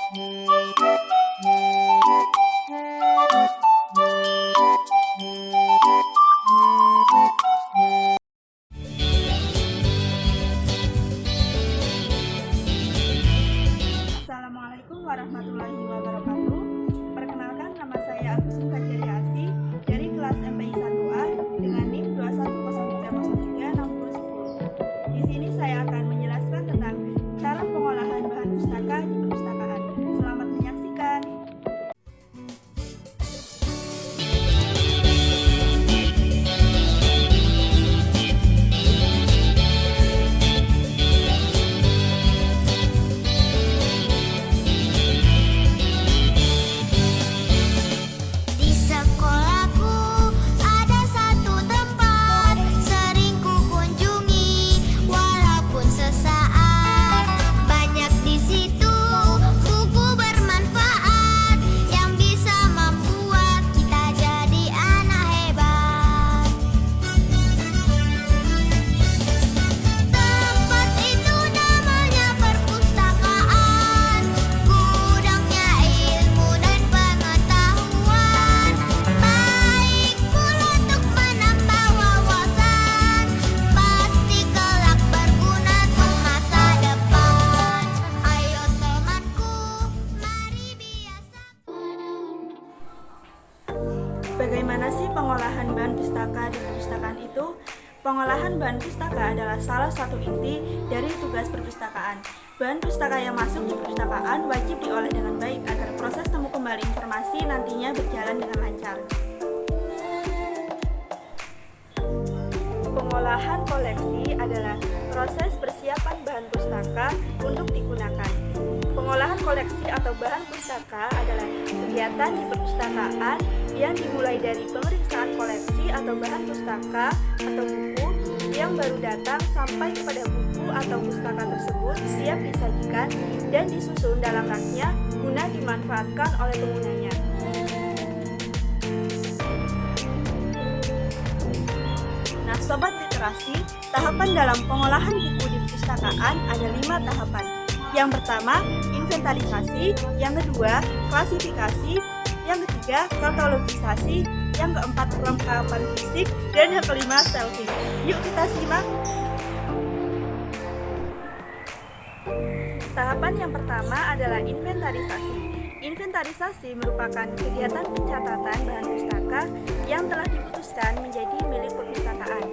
Assalamualaikum warahmatullahi wabarakatuh. Perkenalkan, nama saya Agus Kajariasi dari kelas MPI 1A dengan NIM 2103036010. Di sini saya akan menjelaskan tentang cara pengolahan bahan pustaka di perpustakaan. Selamat menyaksikan. Bagaimana sih pengolahan bahan pustaka di perpustakaan itu? Pengolahan bahan pustaka adalah salah satu inti dari tugas perpustakaan. Bahan pustaka yang masuk di perpustakaan wajib diolah dengan baik agar proses temu kembali informasi nantinya berjalan dengan lancar. Pengolahan koleksi adalah proses persiapan bahan pustaka untuk digunakan. Pengolahan koleksi atau bahan pustaka adalah kegiatan di perpustakaan yang dimulai dari pemeriksaan koleksi atau bahan pustaka atau buku yang baru datang sampai kepada buku atau pustaka tersebut siap disajikan dan disusun dalam raknya guna dimanfaatkan oleh penggunanya. Nah, Sobat Literasi, tahapan dalam pengolahan buku di perpustakaan ada 5 tahapan. Yang pertama, inventarisasi, yang kedua, klasifikasi, yang ketiga, katalogisasi, yang keempat, kelengkapan fisik, dan yang kelima, shelving. Yuk kita simak. Tahapan yang pertama adalah inventarisasi. Inventarisasi merupakan kegiatan pencatatan bahan pustaka yang telah diputuskan menjadi milik perpustakaan.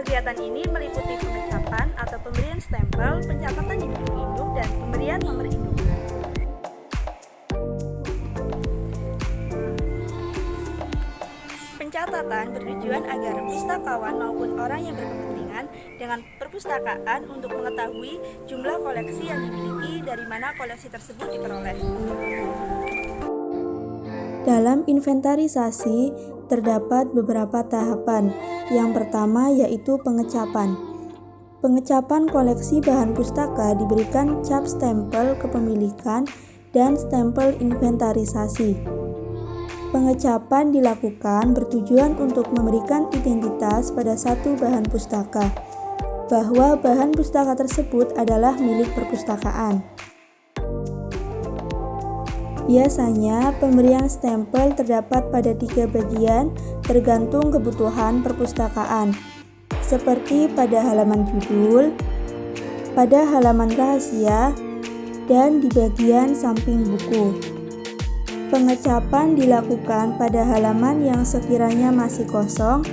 Kegiatan ini meliputi pengecapan atau pemberian stempel, pencatatan di buku induk, dan pemberian nomor induk. Pencatatan bertujuan agar pustakawan maupun orang yang berkepentingan dengan perpustakaan untuk mengetahui jumlah koleksi yang dimiliki, dari mana koleksi tersebut diperoleh. Dalam inventarisasi terdapat beberapa tahapan. Yang pertama yaitu pengecapan. Pengecapan koleksi bahan pustaka diberikan cap stempel kepemilikan dan stempel inventarisasi. Pengecapan dilakukan bertujuan untuk memberikan identitas pada satu bahan pustaka, bahwa bahan pustaka tersebut adalah milik perpustakaan. Biasanya, pemberian stempel terdapat pada 3 bagian tergantung kebutuhan perpustakaan, seperti pada halaman judul, pada halaman rahasia, dan di bagian samping buku. Pengecapan dilakukan pada halaman yang sekiranya masih kosong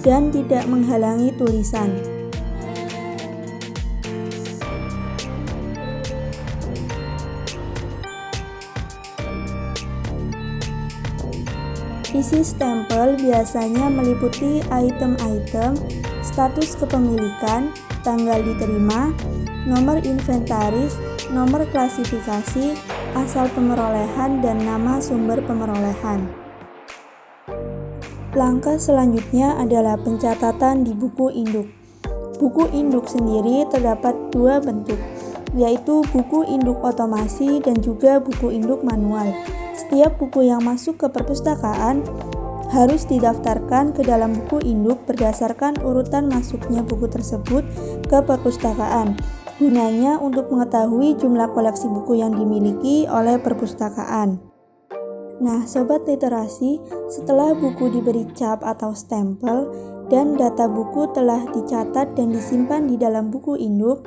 dan tidak menghalangi tulisan. Isi stempel biasanya meliputi item-item, status kepemilikan, tanggal diterima, nomor inventaris, nomor klasifikasi, asal pemerolehan, dan nama sumber pemerolehan. Langkah selanjutnya adalah pencatatan di buku induk. Buku induk sendiri terdapat 2 bentuk, yaitu buku induk otomasi dan juga buku induk manual. Setiap buku yang masuk ke perpustakaan harus didaftarkan ke dalam buku induk berdasarkan urutan masuknya buku tersebut ke perpustakaan. Gunanya untuk mengetahui jumlah koleksi buku yang dimiliki oleh perpustakaan. Nah, Sobat Literasi, setelah buku diberi cap atau stempel dan data buku telah dicatat dan disimpan di dalam buku induk,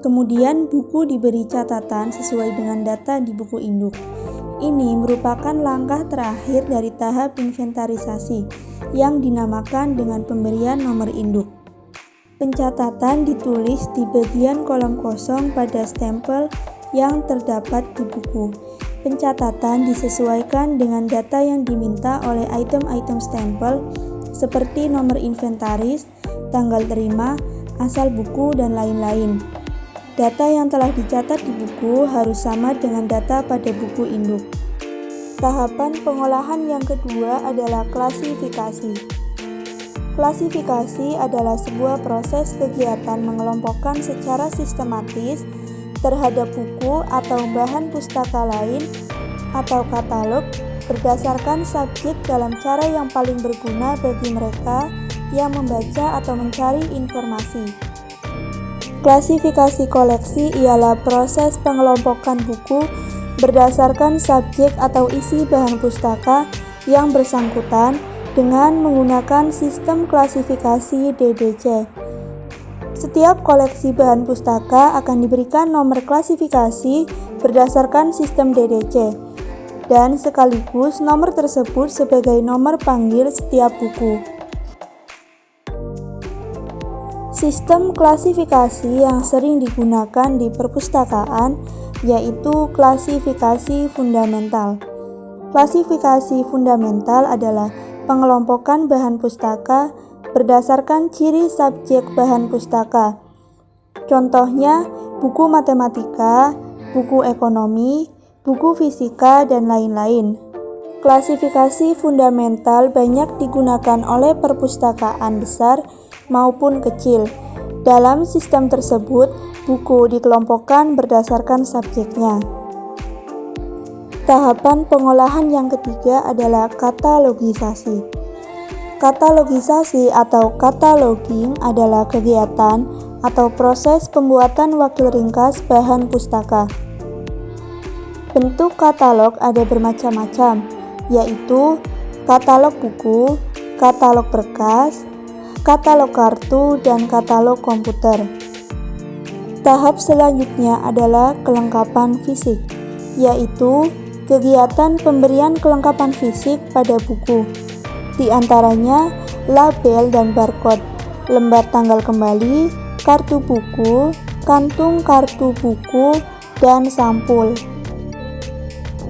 kemudian buku diberi catatan sesuai dengan data di buku induk. Ini merupakan langkah terakhir dari tahap inventarisasi yang dinamakan dengan pemberian nomor induk. Pencatatan ditulis di bagian kolom kosong pada stempel yang terdapat di buku. Pencatatan disesuaikan dengan data yang diminta oleh item-item stempel seperti nomor inventaris, tanggal terima, asal buku, dan lain-lain. Data yang telah dicatat di buku harus sama dengan data pada buku induk. Tahapan pengolahan yang kedua adalah klasifikasi. Klasifikasi adalah sebuah proses kegiatan mengelompokkan secara sistematis terhadap buku atau bahan pustaka lain atau katalog berdasarkan subjek dalam cara yang paling berguna bagi mereka yang membaca atau mencari informasi. Klasifikasi koleksi ialah proses pengelompokan buku berdasarkan subjek atau isi bahan pustaka yang bersangkutan dengan menggunakan sistem klasifikasi DDC. Setiap koleksi bahan pustaka akan diberikan nomor klasifikasi berdasarkan sistem DDC, dan sekaligus nomor tersebut sebagai nomor panggil setiap buku. Sistem klasifikasi yang sering digunakan di perpustakaan yaitu klasifikasi fundamental. Klasifikasi fundamental adalah pengelompokan bahan pustaka berdasarkan ciri subjek bahan pustaka. Contohnya, buku matematika, buku ekonomi, buku fisika, dan lain-lain. Klasifikasi fundamental banyak digunakan oleh perpustakaan besar maupun kecil. Dalam sistem tersebut, buku dikelompokkan berdasarkan subjeknya. Tahapan pengolahan yang ketiga adalah katalogisasi. Katalogisasi atau cataloging adalah kegiatan atau proses pembuatan wakil ringkas bahan pustaka. Bentuk katalog ada bermacam-macam, yaitu katalog buku, katalog berkas, katalog kartu, dan katalog komputer. Tahap selanjutnya adalah kelengkapan fisik, yaitu kegiatan pemberian kelengkapan fisik pada buku. Di antaranya label dan barcode, lembar tanggal kembali, kartu buku, kantung kartu buku, dan sampul.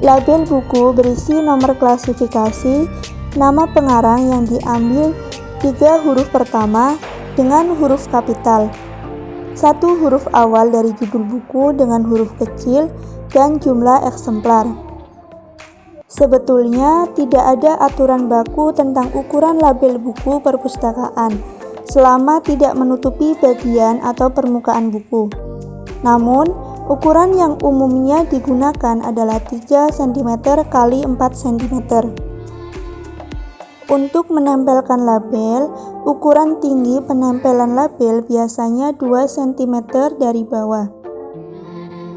Label buku berisi nomor klasifikasi, nama pengarang yang diambil 3 huruf pertama dengan huruf kapital, 1 huruf awal dari judul buku dengan huruf kecil, dan jumlah eksemplar. Sebetulnya tidak ada aturan baku tentang ukuran label buku perpustakaan selama tidak menutupi bagian atau permukaan buku. Namun, ukuran yang umumnya digunakan adalah 3 cm x 4 cm. Untuk menempelkan label, ukuran tinggi penempelan label biasanya 2 cm dari bawah.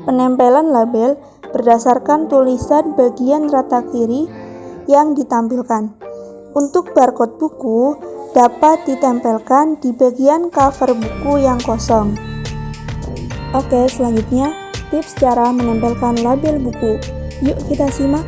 Penempelan label berdasarkan tulisan bagian rata kiri yang ditampilkan. Untuk barcode buku dapat ditempelkan di bagian cover buku yang kosong. Oke, selanjutnya tips cara menempelkan label buku. Yuk kita simak.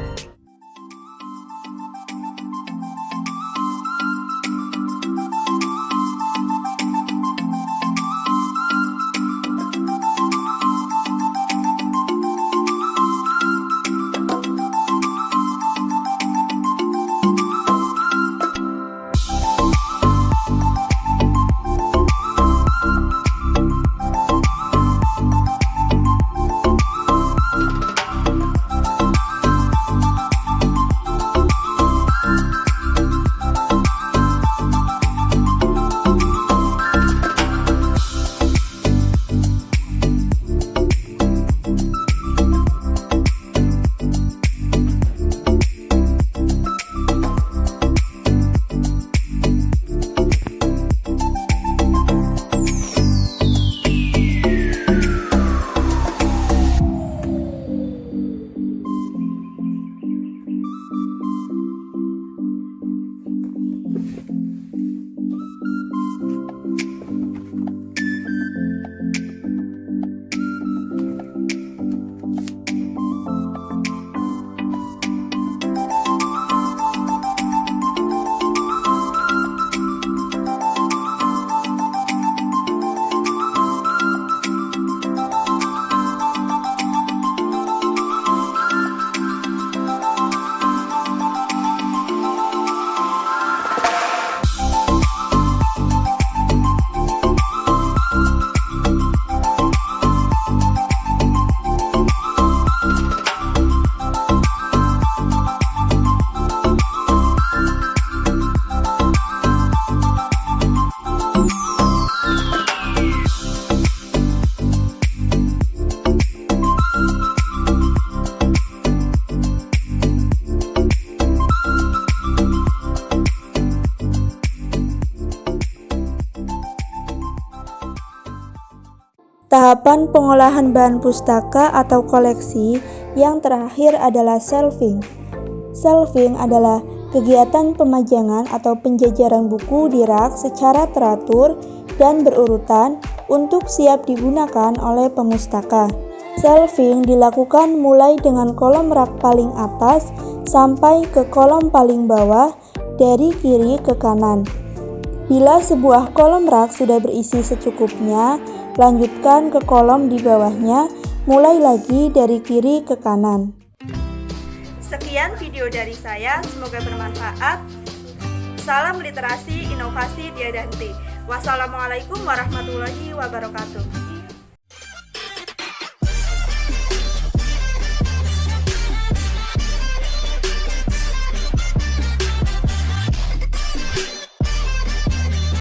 Tahapan pengolahan bahan pustaka atau koleksi yang terakhir adalah shelving. Shelving adalah kegiatan pemajangan atau penjajaran buku di rak secara teratur dan berurutan untuk siap digunakan oleh pemustaka. Shelving dilakukan mulai dengan kolom rak paling atas sampai ke kolom paling bawah dari kiri ke kanan. Bila sebuah kolom rak sudah berisi secukupnya, lanjutkan ke kolom di bawahnya, mulai lagi dari kiri ke kanan. Sekian video dari saya, semoga bermanfaat. Salam literasi, inovasi, Diadanti. Wassalamualaikum warahmatullahi wabarakatuh.